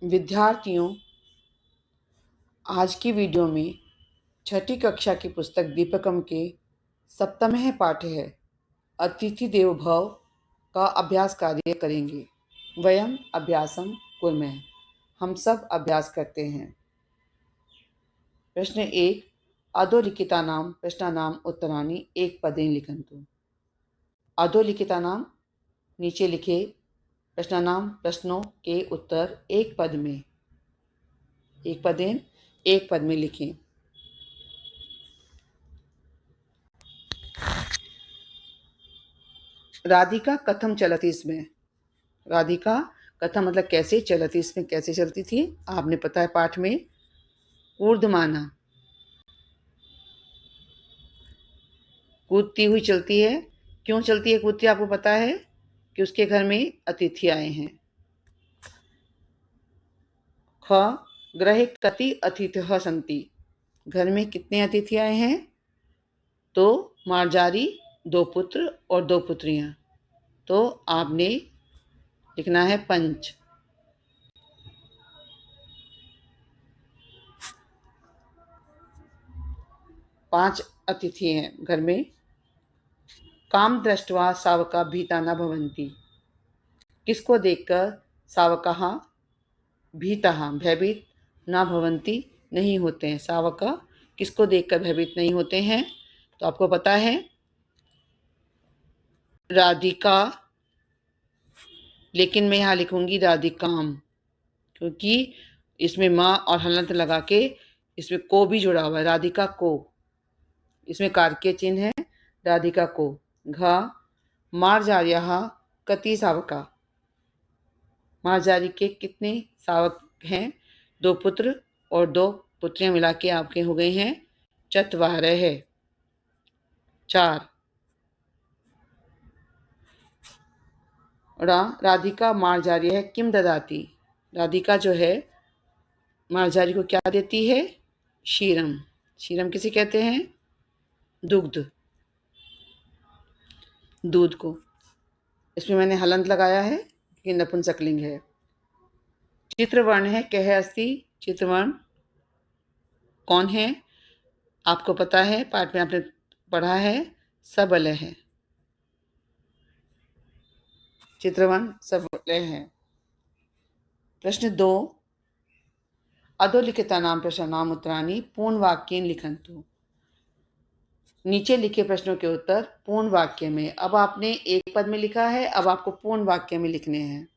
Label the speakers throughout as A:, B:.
A: विद्यार्थियों, आज की वीडियो में छठी कक्षा की पुस्तक दीपकम के सप्तमः पाठ है अतिथि देवो भव का अभ्यास कार्य करेंगे। वयम अभ्यासम कुर्मः, हम सब अभ्यास करते हैं। प्रश्न 1, अधोलिखितानां प्रश्नानां उत्तराणि एक पदेन लिखन्तु। अधोलिखितानां, नीचे लिखे प्रश्नानां, प्रश्नों के उत्तर एक पद में, एक पदेन, एक पद में लिखें। राधिका कथम चलती इसमें, राधिका कथम मतलब कैसे, चलती इसमें कैसे चलती थी, आपने पता है पाठ में। ऊर्ध्वमाना, कूदती हुई चलती है। क्यों चलती है, कूदती, आपको पता है कि उसके घर में अतिथि आए हैं। ख, गृहे कति अतिथयः सन्ति, घर में कितने अतिथि आए हैं। तो मार्जारी, 2 पुत्र और 2 पुत्रियां, तो आपने लिखना है पंच। पांच अतिथि हैं घर में। काम दृष्ट्वा सावका भीता न भवन्ति, किसको देखकर सावकाः भीताः भयभीत न भवन्ति नहीं होते हैं। सावका किसको देखकर भयभीत नहीं होते हैं, तो आपको पता है राधिका, लेकिन मैं यहाँ लिखूंगी राधिकाम, क्योंकि इसमें माँ और हलंत लगा के इसमें को भी जुड़ा हुआ है। राधिका को, इसमें कारके चिन्ह है, राधिका को। घ, मार्जार्याः कति सावका, मार्जारी के कितने सावक हैं, 2 पुत्र और 2 पुत्रियां मिला के आपके हो गए हैं चत्वारः, 4। राधिका मार्जार्यः किम ददाति, राधिका जो है मार्जारी को क्या देती है, क्षीरम। क्षीरम किसे कहते हैं, दुग्ध, दूध को। इसमें मैंने हलंत लगाया है कि नपुंसकलिंग है। चित्रवर्ण है कह अस्ति, चित्रवर्ण कौन है, आपको पता है, पाठ में आपने पढ़ा है, सबल है। चित्रवर्ण सबल है। प्रश्न 2, अधोलिखितानां प्रश्नानां उत्तराणि पूर्ण वाक्येन लिखन्तु। नीचे लिखे प्रश्नों के उत्तर पूर्ण वाक्य में। अब आपने एक पद में लिखा है, अब आपको पूर्ण वाक्य में लिखने हैं।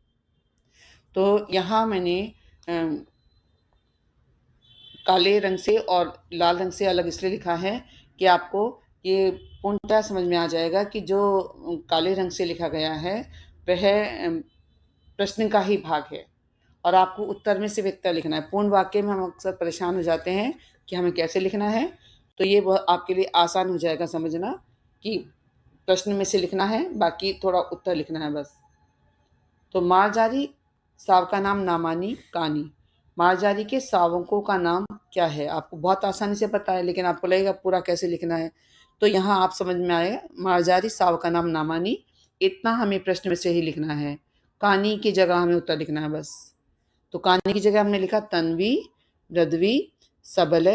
A: तो यहाँ मैंने काले रंग से और लाल रंग से अलग इसलिए लिखा है कि आपको ये पूर्णतः समझ में आ जाएगा कि जो काले रंग से लिखा गया है वह प्रश्न का ही भाग है और आपको उत्तर में सिर्फ उत्तर लिखना है। पूर्ण वाक्य में हम अक्सर परेशान हो जाते हैं कि हमें कैसे लिखना है, तो ये आपके लिए आसान हो जाएगा समझना कि प्रश्न में से लिखना है, बाकी थोड़ा उत्तर लिखना है बस। तो मार्जारी सावका नाम नामानी कानी, मार्जारी के सावकों का नाम क्या है, आपको बहुत आसानी से पता है, लेकिन आपको लगेगा पूरा कैसे लिखना है। तो यहाँ आप समझ में आएगा, मार्जारी सावका नाम नामानी, इतना हमें प्रश्न में से ही लिखना है। कानी की जगह हमें उत्तर लिखना है बस। तो कानी की जगह हमने लिखा तन्वी, मृद्वी, सबल,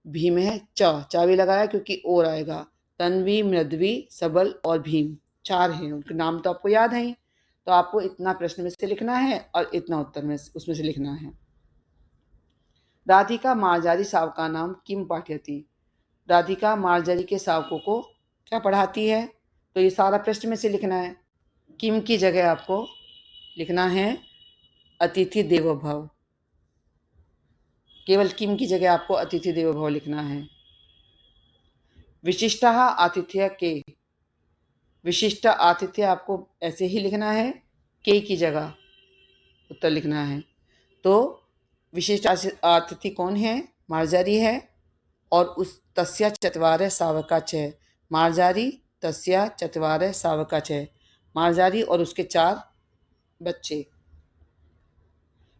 A: भीम है, चा भी लगाया क्योंकि और आएगा। तन्वी, मृद्वी, सबल और भीम 4 हैं, उनके नाम तो आपको याद हैं। तो आपको इतना प्रश्न में से लिखना है और इतना उत्तर में उसमें से लिखना है। राधिका मार्जारी सावका नाम किम पाठयति, राधिका मार्जारी के सावकों को क्या पढ़ाती है, तो ये सारा प्रश्न में से लिखना है। किम की जगह आपको लिखना है अतिथि देवो भव, केवल किम की जगह आपको अतिथि देवो भव लिखना है। विशिष्टः आतिथ्य के, विशिष्ट आतिथ्य आपको ऐसे ही लिखना है, के की जगह उत्तर लिखना है। तो विशिष्ट आतिथि कौन है, मार्जारी है, और उस तस्या चत्वारः सावका च, मार्जारी तस्या चत्वारः सावका च, मार्जारी और उसके 4 बच्चे।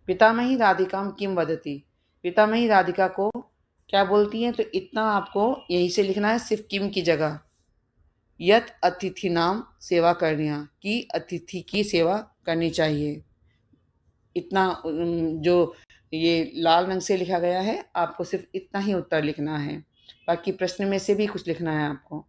A: पितामही राधिकाम किम वदति, पितामही राधिका को क्या बोलती हैं, तो इतना आपको यहीं से लिखना है, सिर्फ किम की जगह। यत अतिथि नाम सेवा करनिया, कि अतिथि की सेवा करनी चाहिए, इतना जो ये लाल रंग से लिखा गया है, आपको सिर्फ इतना ही उत्तर लिखना है, बाकी प्रश्न में से भी कुछ लिखना है आपको।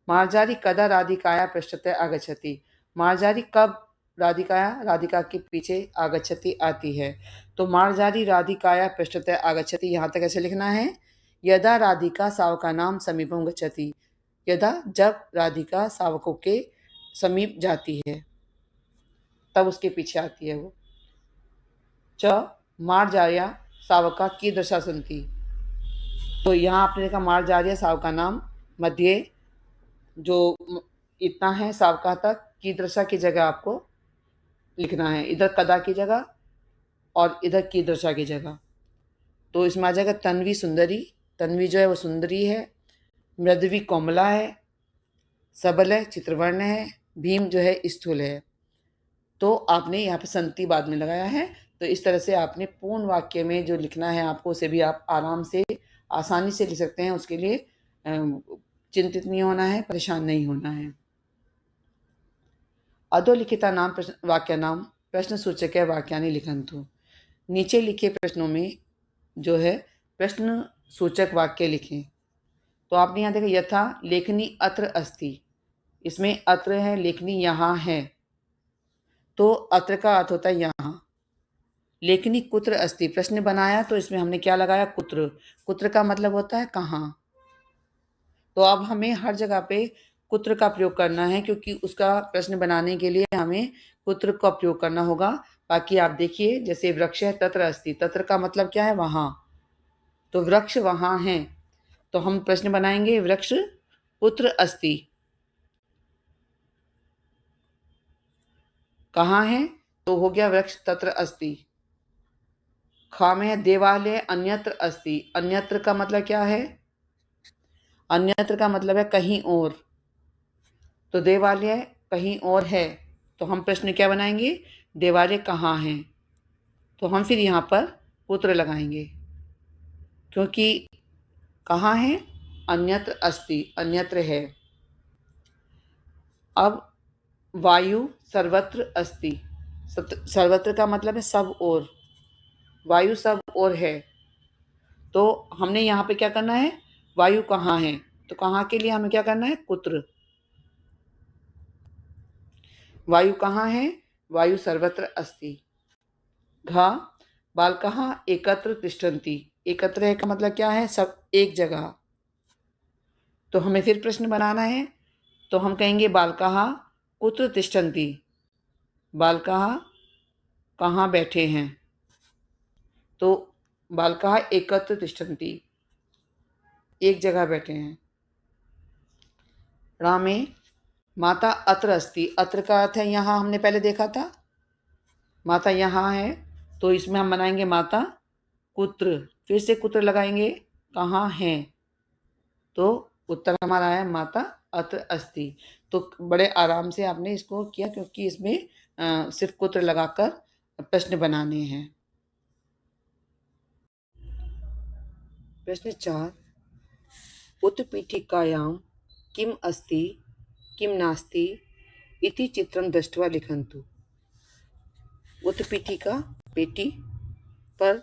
A: मार्जारी कदा राधिकाया पृष्ठतः आगच्छति। मार्जारी कब राधिकाया, राधिका के पीछे आगच्छति आती है। तो मार्जारी राधिकाया पृष्ठतः आगच्छति, यहाँ तक ऐसे लिखना है, यदा राधिका सावकानां समीपम गच्छति। यदा, जब राधिका सावकों के समीप जाती है तब उसके पीछे आती है वो। च मार्जार्या सावका कीदृशा सन्ति। तो यहाँ आपने देखा मार्जार्या सावका नाम मध्य जो इतना है सावका तक, कीदृशा की जगह आपको लिखना है, इधर कदा की जगह और इधर कीदृशा की जगह। तो इसमें आ जाएगा तन्वी सुंदरी, तन्वी जो है वो सुंदरी है, मृदवी कोमला है, सबल है चित्रवर्ण है, भीम जो है स्थूल है। तो आपने यहाँ पे संति बाद में लगाया है। तो इस तरह से आपने पूर्ण वाक्य में जो लिखना है आपको, उसे भी आप आराम से आसानी से लिख सकते हैं। उसके लिए चिंतित नहीं होना है, परेशान नहीं होना है। अधोलिखिता नाम वाक्य नाम प्रश्न सूचक है वाक्यानि लिखन्तु। नीचे लिखे प्रश्नों में जो है प्रश्न सूचक वाक्य लिखें। तो आपने यहाँ देखा यथा लेखनी अत्र अस्ति, इसमें अत्र है, लेखनी यहाँ है, तो अत्र का अर्थ होता है यहाँ। लेखनी कुत्र अस्ति, प्रश्न बनाया तो इसमें हमने क्या लगाया, कुत्र। कुत्र का मतलब होता है कहाँ। तो अब हमें हर जगह पे कुत्र का प्रयोग करना है, क्योंकि उसका प्रश्न बनाने के लिए हमें कुत्र का प्रयोग करना होगा। बाकी आप देखिए, जैसे वृक्ष है तत्र अस्ति, तत्र का मतलब क्या है, वहाँ। तो वृक्ष वहाँ है, तो हम प्रश्न बनाएंगे वृक्ष कुत्र अस्ति, कहाँ है, तो हो गया वृक्ष तत्र अस्ति। खा में है देवालय अन्यत्र अस्ति, अन्यत्र का मतलब क्या है, अन्यत्र का मतलब है कहीं और। तो देवालय कहीं और है, तो हम प्रश्न क्या बनाएंगे, देवालय कहाँ है। तो हम फिर यहाँ पर पुत्र लगाएंगे, क्योंकि कहाँ है, अन्यत्र अस्ति, अन्यत्र है। अब वायु सर्वत्र अस्ति, सर्वत्र का मतलब है सब ओर, वायु सब ओर है। तो हमने यहाँ पे क्या करना है, वायु कहाँ है, तो कहाँ के लिए हमें क्या करना है, कुत्र। वायु कहाँ है, वायु सर्वत्र अस्ति। घा बालकः एकत्र तिष्ठन्ति, एकत्र है का मतलब क्या है, सब एक जगह। तो हमें फिर प्रश्न बनाना है, तो हम कहेंगे बालकः कुत्र तिष्ठन्ति, बालकः कहाँ बैठे हैं। तो बालकः एकत्र तिष्ठन्ति, एक जगह बैठे हैं। रामे माता अत्र अस्ति, अत्र का अर्थ है यहाँ, हमने पहले देखा था माता यहाँ है, तो इसमें हम बनाएंगे माता कुत्र, फिर से कुत्र लगाएंगे, कहाँ है, तो उत्तर हमारा है माता अत्र अस्ति। तो बड़े आराम से आपने इसको किया, क्योंकि इसमें सिर्फ कुत्र लगाकर प्रश्न बनाने हैं। प्रश्न 4, उत्पीठिकायां किम अस्ति किम नास्ति इति चित्रं दृष्ट्वा लिखन्तु। उत्पीठिका पेटी पर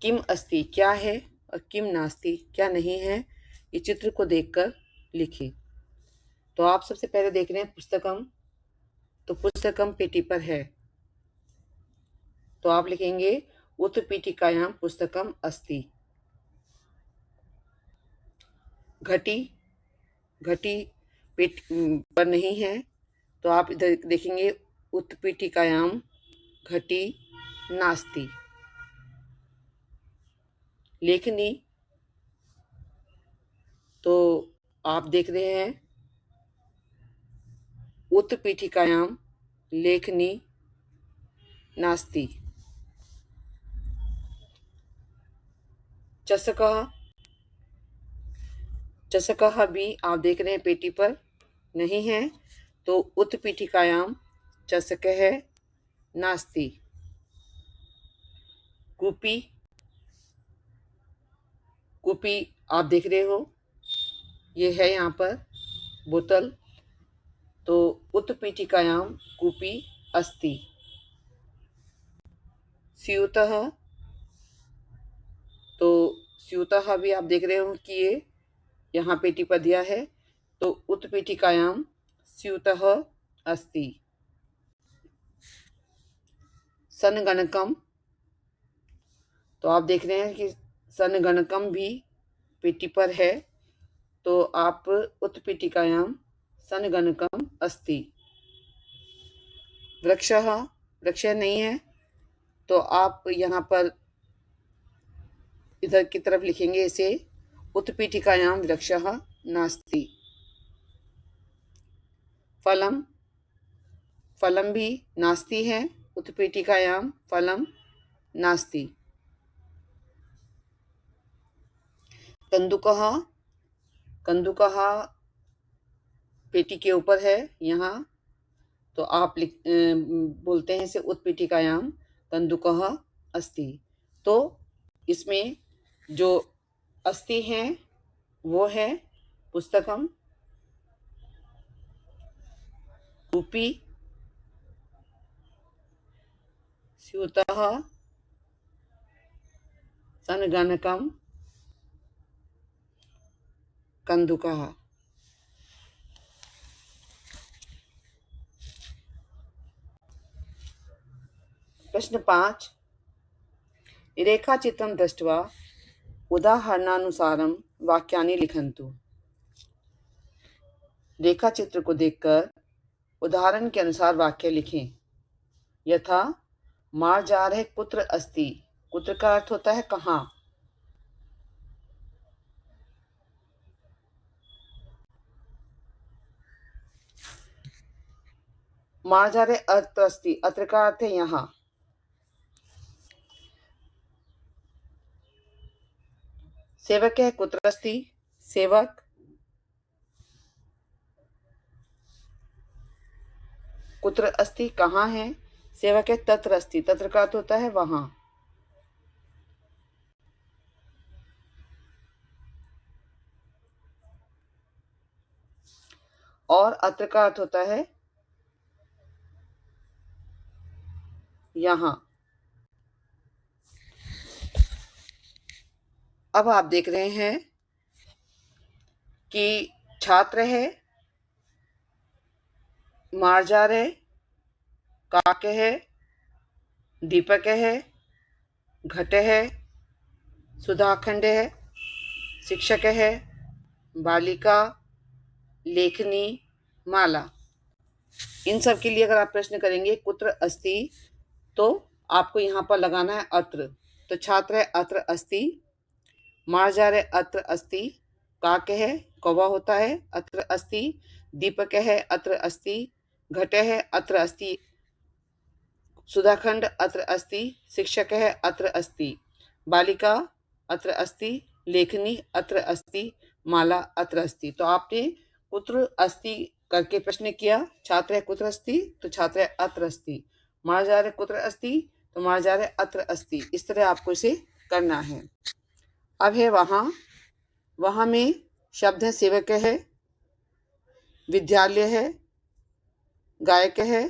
A: किम अस्ति क्या है और किम नास्ति क्या नहीं है, ये चित्र को देखकर लिखें। तो आप सबसे पहले देख रहे हैं पुस्तकम, तो पुस्तकम पेटी पर है, तो आप लिखेंगे उत्पीठिकायां पुस्तकम अस्ति। घटी, घटी पेट पर नहीं है, तो आप इधर देखेंगे उत्पीठिकायां घटी नास्ति। लेखनी, तो आप देख रहे हैं उत्पीठिकायां लेखनी नास्ति। चषकः, चषकः भी आप देख रहे हैं पेटी पर नहीं है, तो उत्पीठिकायां चषकः नास्ति। कूपी, कूपी आप देख रहे हो, ये है यहाँ पर बोतल, तो उत्पीठिकायां कूपी अस्ति। स्यूतः, तो स्यूतः भी आप देख रहे हो कि ये यहाँ पेटी पर दिया है, तो उत्पीठिकायां स्यूतः अस्ति। सनगणकम, तो आप देख रहे हैं कि सनगणकम भी पेटी पर है, तो आप उत्पीठिकायां सनगणकम अस्ति। वृक्षः, वृक्ष नहीं है, तो आप यहाँ पर इधर की तरफ लिखेंगे इसे, उत्पीठिकायां वृक्षः नास्ति। फलम, फलम भी नास्ति है, उत्पीठिकायां फलम नास्ति। कंदुकः, कंदुकः पेटी के ऊपर है यहाँ, तो आप बोलते हैं इसे उत्पीठिकायां कंदुकः अस्ति। तो इसमें जो अस्ति है वो है पुस्तकम, कूपी, स्यूतः, सनगणकम, कंदुकः। प्रश्न 5, रेखाचित्रं दृष्ट्वा उदाहरणानुसारं वाक्यानि लिखन्तु। रेखा चित्र को देखकर उदाहरण के अनुसार वाक्य लिखें। यथा मार्जारः कुत्र अस्ति, कुत्र का अर्थ होता है कहाँ। मार्जारः अत्र अस्ति, अत्र का अर्थ है यहाँ। सेवकः कुत्र अस्ति, सेवक कुत्र अस्ति कहाँ है, सेवक है तत्र अस्ति, तत्र का अर्थ होता है वहां। और अत्र का अर्थ होता है यहाँ। अब आप देख रहे हैं कि छात्र है, मार्जार है, काक है, दीपक है, घट है, सुधाखंड है, शिक्षक है, बालिका, लेखनी, माला। इन सब के लिए अगर आप प्रश्न करेंगे कुत्र अस्ति, तो आपको यहाँ पर लगाना है अत्र। तो छात्र है अत्र अस्ति, मार्जार है अत्र अस्ति, काक है कौवा होता है अत्र अस्ति, दीपक है अत्र अस्ति, घट है अत्र अस्ति, सुधाखंड अत्र अस्ति, शिक्षक है अत्र अस्ति, बालिका अत्र अस्ति, लेखनी अत्र अस्ति, माला अत्र अस्ति। तो आपने कुत्र अस्ति करके प्रश्न किया। छात्र है कुत्र अस्ति, तो छात्र है अत्र अस्ति। मार्जार है कुत्र अस्ति, तो मार्जार है अत्र अस्ति। इस तरह आपको इसे करना है। अब है वहां, वहां में शब्द है सेवक है, विद्यालय है, गायक है,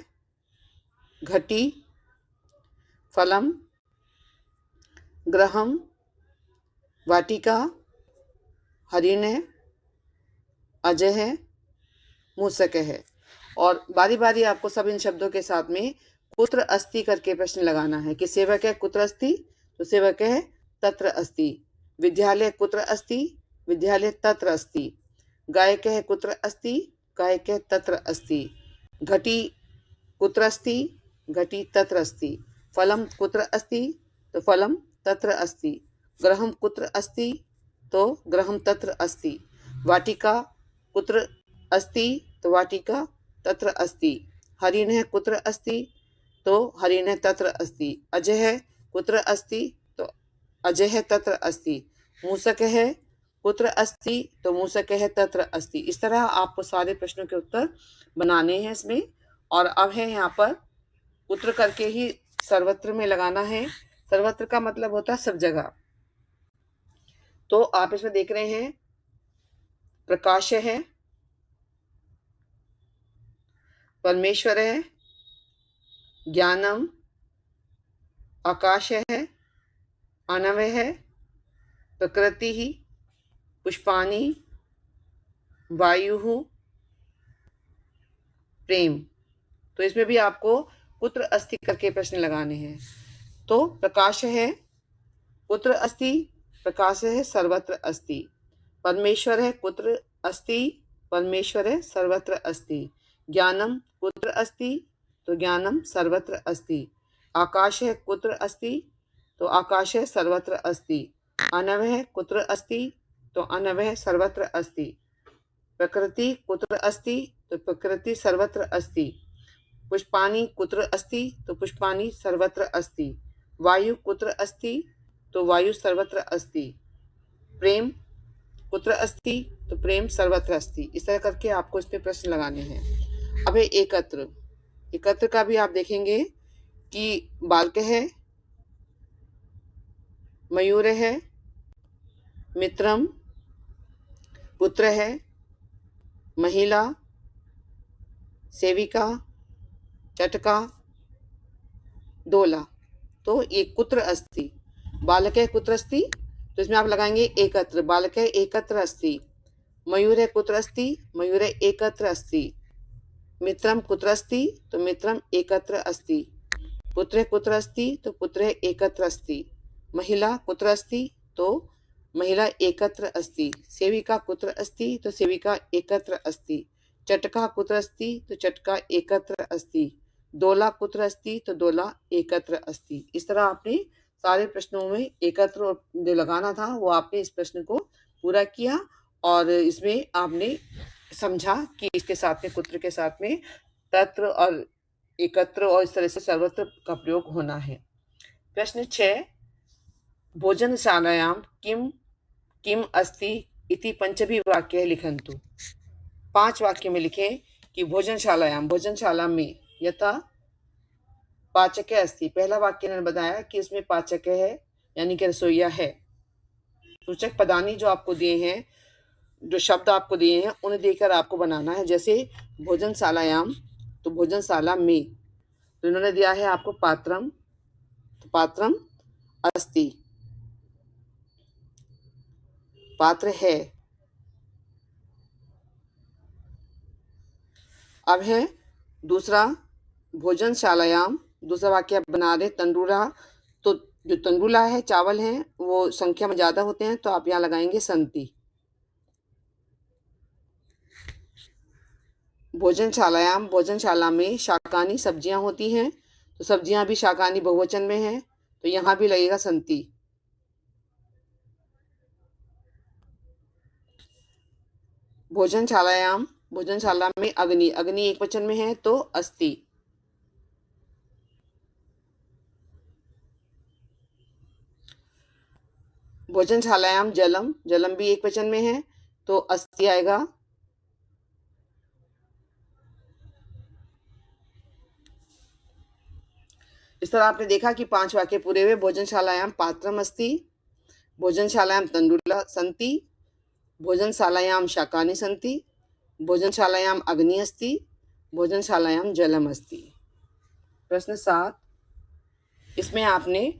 A: घटी, फलम, ग्रहम, वाटिका, हरिण है, अजय है, मूसक है। और बारी बारी आपको सब इन शब्दों के साथ में कुत्र अस्ति करके प्रश्न लगाना है कि सेवक है कुत्र अस्ति, तो सेवक है तत्र अस्ति। विद्यालय कुत्र अस्ति, विद्यालय तत्र अस्ति। गायक है कुत्र अस्ति, गायक है तत्र अस्ति। घटी कुत्र अस्ति, घटी तत्र अस्ति। फलम कुत्र अस्ति, तो फलम तत्र अस्ति। ग्रहम कुत्र अस्ति, तो ग्रहम तत्र अस्ति। वाटिका कुत्र अस्ति, तो वाटिका तत्र अस्ति। हरिण है कुत्र अस्ति, तो हरिण है तत्र अस्ति। अजय है कुत्र अस्ति, तो अजय है तत्र अस्ति। मूसक है कुत्र अस्ति, तो मूसक है तत्र अस्ति। इस तरह आपको सारे प्रश्नों के उत्तर बनाने हैं इसमें। और अब है यहाँ पर कुत्र करके ही सर्वत्र में लगाना है। सर्वत्र का मतलब होता है सब जगह। तो आप इसमें देख रहे हैं प्रकाश है, परमेश्वर है, ज्ञानम, आकाश है, अनवय है, प्रकृति ही, पुष्पाणि, वायु, प्रेम। तो इसमें भी आपको कुत्र अस्ति करके प्रश्न लगाने हैं। तो प्रकाश है, कुत्र अस्ति, प्रकाश है, सर्वत्र अस्ति। परमेश्वर है, कुत्र अस्ति, परमेश्वर है, सर्वत्र अस्ति। ज्ञानम कुत्र अस्ति, तो ज्ञानम सर्वत्र अस्ति। आकाश है, कुत्र अस्ति, तो आकाश है, सर्वत्र अस्ति। अनवय कुत्र अस्ति, तो अनवय सर्वत्र अस्ति। प्रकृति कुत्र अस्ति, तो प्रकृति सर्वत्र अस्ति। पुष्पाणि कुत्र अस्ति, तो पुष्पाणि सर्वत्र अस्ति। वायु कुत्र अस्ति, तो वायु सर्वत्र अस्ति। प्रेम कुत्र अस्ति, तो प्रेम सर्वत्र अस्ति। इस तरह करके आपको इस पे प्रश्न लगाने हैं। अब एकत्र, एकत्र का भी आप देखेंगे कि बालक है, मयूर है, मित्रम, पुत्र है, महिला, सेविका, चटका, दोला। तो ये कुत्र अस्ति, बालक है कुत्र अस्ति, तो इसमें आप लगाएंगे एकत्र, बालक है एकत्र अस्ति। मयूर है कुत्र अस्ति, मयूर है एकत्र अस्ति। मित्रम कुत्र अस्ति, तो मित्रम एकत्र अस्ति। पुत्र कुत्र अस्ति, तो पुत्र एकत्र अस्ति। महिला कुत्र अस्ति, तो महिला एकत्र अस्ति। सेविका कुत्र अस्ति, तो सेविका एकत्र अस्ति। चटका कुत्र अस्ति, तो चटका एकत्र अस्ति। दोला कुत्र अस्ति, तो दोला एकत्र अस्ति। इस तरह आपने सारे प्रश्नों में एकत्र जो लगाना था वो आपने इस प्रश्न को पूरा किया और इसमें आपने समझा कि इसके साथ में कुत्र के साथ में तत्र और एकत्र और इस तरह से सर्वत्र का प्रयोग होना है। प्रश्न 6, भोजनशालायां किम किम अस्ति इति पंचभी वाक्य लिखन्तु। 5 वाक्य में लिखें कि भोजनशालायां, भोजनशाला में यथा पाचक अस्ति। पहला वाक्य ने बताया कि इसमें पाचक है यानी कि रसोईया है। सूचक पदानी जो आपको दिए हैं, जो शब्द आपको दिए हैं उन्हें देकर आपको बनाना है। जैसे भोजनशालायाम, तो भोजनशाला में, तो इन्होंने दिया है आपको पात्रम, तो पात्रम अस्ति, पात्र है। अब है दूसरा, भोजनशालायाम, दूसरा वाक्य बना रहे तंडुला, तो जो तंडुला है चावल है वो संख्या में ज्यादा होते हैं तो आप यहाँ लगाएंगे संति। भोजनशालायाम, भोजनशाला में शाकाहारी सब्जियां होती हैं, तो सब्जियां भी शाकाहारी बहुवचन में है तो यहाँ भी लगेगा संति। भोजनशालायाम, भोजनशाला में अग्नि, अग्नि एक वचन में है तो अस्ति। भोजनशालायाम जलम, जलम भी एक वचन में है तो अस्ति आएगा। इस तरह आपने देखा कि 5 वाक्य पूरे हुए। भोजनशालायाम पात्रम अस्ति, भोजनशालायाम तंडुला सन्ति, भोजनशालायाम शाकानि सन्ति, भोजनशालायाम अग्नि अस्ति, भोजनशालायाम जलम अस्ति। प्रश्न 7, इसमें आपने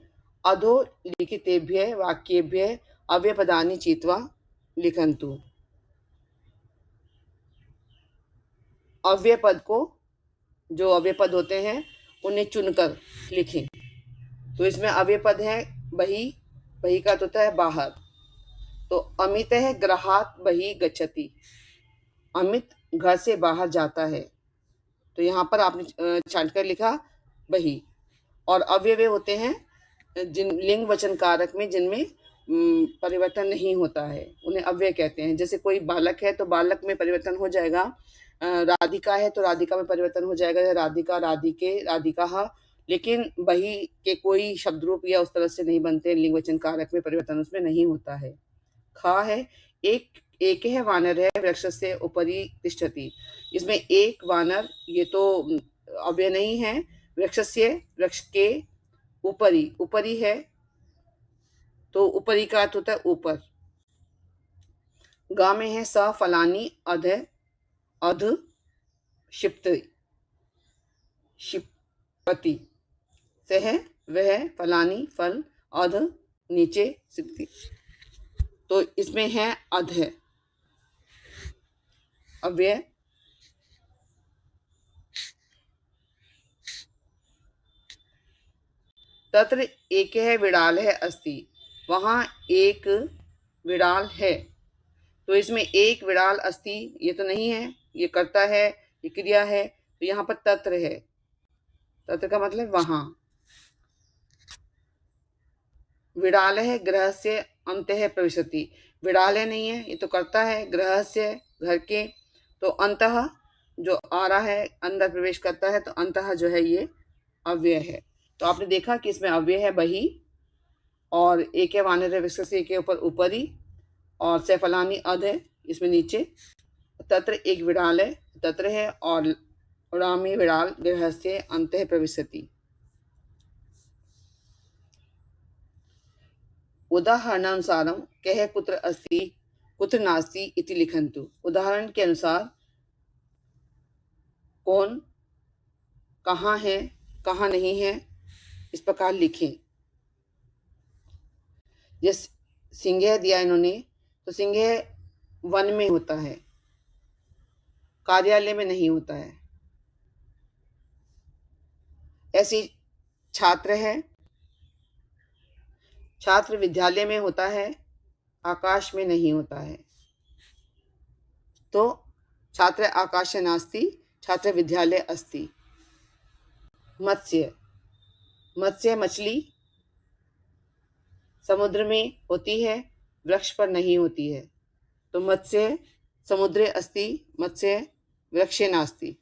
A: अधोलिखितेभ्य वाक्येभ्य अव्ययपदानि चित्वा लिखन्तु। अव्ययपद को, जो अव्ययपद होते हैं उन्हें चुनकर लिखें। तो इसमें अव्ययपद है बहि, बहि का होता है बाहर, तो अमित है गृहात् बहि गच्छति, अमित घर से बाहर जाता है, तो यहाँ पर आपने छांटकर लिखा बहि। और अव्यय होते हैं जिन लिंग वचन कारक में जिनमें परिवर्तन नहीं होता है उन्हें अव्यय कहते हैं। जैसे कोई बालक है तो बालक में परिवर्तन हो जाएगा, राधिका है तो राधिका में परिवर्तन हो जाएगा, राधिका, राधिके, राधिका। लेकिन बही के कोई शब्द रूप या उस तरह से नहीं बनते, लिंग वचन कारक में परिवर्तन उसमें नहीं होता है। खा है एक है वानर है वृक्ष से ऊपरी तिष्ठति, इसमें एक वानर ये तो अव्यय नहीं है। वृक्ष से, वृक्ष के ऊपरी, ऊपरी है तो ऊपरी का अर्थ होता है ऊपर। गा में है स फलानी अध, अध क्षिप्त, क्षिपति से है वह फलानी फल अध नीचे सिद्धि। तो इसमें है अध है अव्यय। तत्र एक है विड़ाल है अस्ति, वहां एक विड़ाल है। तो इसमें एक विड़ाल अस्ति ये तो नहीं है, ये कर्ता है, ये क्रिया है, तो यहाँ पर तत्र है। तत्र का मतलब वहां। विड़ाल है गृह से अंत है प्रविशति, विड़ाल है नहीं है, ये तो कर्ता है, गृह से घर के, तो अंतः जो आ रहा है अंदर प्रवेश करता है, तो अंतः जो है ये अव्यय है। तो आपने देखा कि इसमें अव्यय है बही, और एक है वानर विशेष से के ऊपर ऊपरी, और सैफलानी अध है इसमें नीचे। तत्र एक विड़ाल है, तत्र है, और उड़ामी विड़ाल गृह से अंत प्रविशति। उदाहरणानुसारम कह कुत्र अस्ति कुत्र नास्ति इति लिखन्तु। उदाहरण के अनुसार कौन कहाँ है कहाँ नहीं है इस प्रकार लिखें। जिस सिंह दिया इन्होंने, तो सिंह वन में होता है, कार्यालय में नहीं होता है। ऐसी छात्र है, छात्र विद्यालय में होता है, आकाश में नहीं होता है। तो छात्र आकाश नास्ति, छात्र विद्यालय अस्ति। मत्स्य, मत्स्य मछली समुद्र में होती है, वृक्ष पर नहीं होती है। तो मत्स्य समुद्रे अस्ति, मत्स्य वृक्षे नास्ति।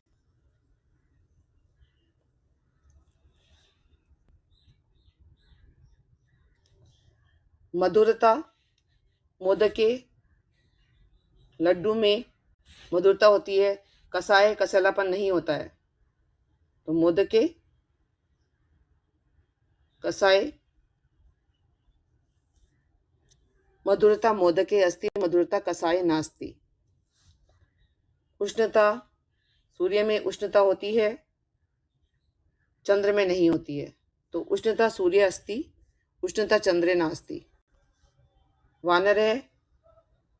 A: मधुरता, मोदके लड्डू में मधुरता होती है, कसाय कसलापन नहीं होता है। तो मोदके कसाय मधुरता मोदके अस्ति, मधुरता कसाय नास्ति। उष्णता, सूर्य में उष्णता होती है, चंद्र में नहीं होती है। तो उष्णता सूर्य अस्ति, उष्णता चंद्रे नास्ति। वानर है,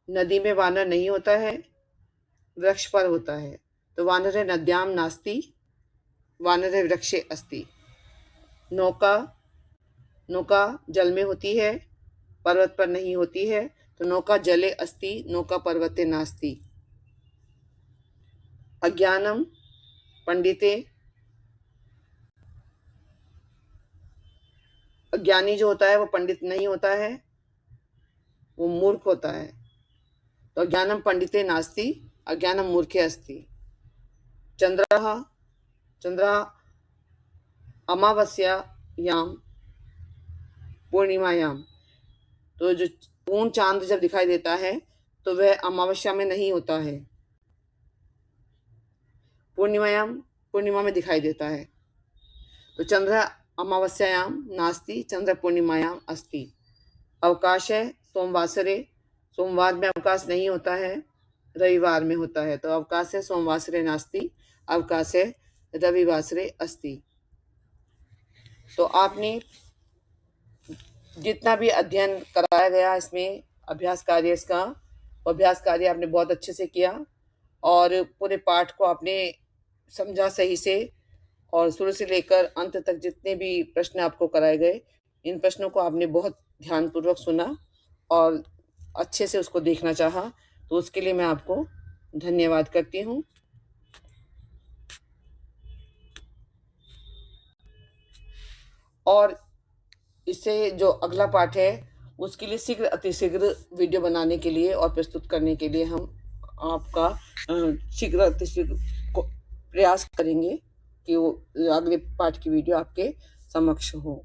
A: नदी में वानर नहीं होता है, वृक्ष पर होता है। तो वानर है नद्याम नास्ति, वानर है वृक्षे अस्ति। नौका, नौका जल में होती है, पर्वत पर नहीं होती है। तो नौका जले अस्ति, नौका पर्वते नास्ति। अज्ञानम पंडिते, अज्ञानी जो होता है वो पंडित नहीं होता है, वो मूर्ख होता है। तो अज्ञानम पंडिते नास्ति, अज्ञानम मूर्खे अस्ति। चंद्रः, चंद्रः अमावस्यायाम पूर्णिमायाम, तो जो पूर्ण चांद जब दिखाई देता है तो वह अमावस्या में नहीं होता है, पूर्णिमायाम पूर्णिमा में दिखाई देता है। तो चंद्र अमावस्यायाम नास्ति, चंद्र पूर्णिमायाम अस्ति। अवकाश है सोमवासरे, सोमवार में अवकाश नहीं होता है, रविवार में होता है। तो अवकाश है सोमवासरे नास्ति, अवकाश है रविवासरे अस्ति। तो आपने जितना भी अध्ययन कराया गया इसमें अभ्यास कार्य इसका, अभ्यास कार्य आपने बहुत अच्छे से किया, और पूरे पाठ को आपने समझा सही से, और शुरू से लेकर अंत तक जितने भी प्रश्न आपको कराए गए, इन प्रश्नों को आपने बहुत ध्यानपूर्वक सुना और अच्छे से उसको देखना चाहा। तो उसके लिए मैं आपको धन्यवाद करती हूँ। और इससे जो अगला पाठ है उसके लिए शीघ्र अतिशीघ्र वीडियो बनाने के लिए और प्रस्तुत करने के लिए हम आपका शीघ्र अतिशीघ्र प्रयास करेंगे कि वो अगले पाठ की वीडियो आपके समक्ष हो।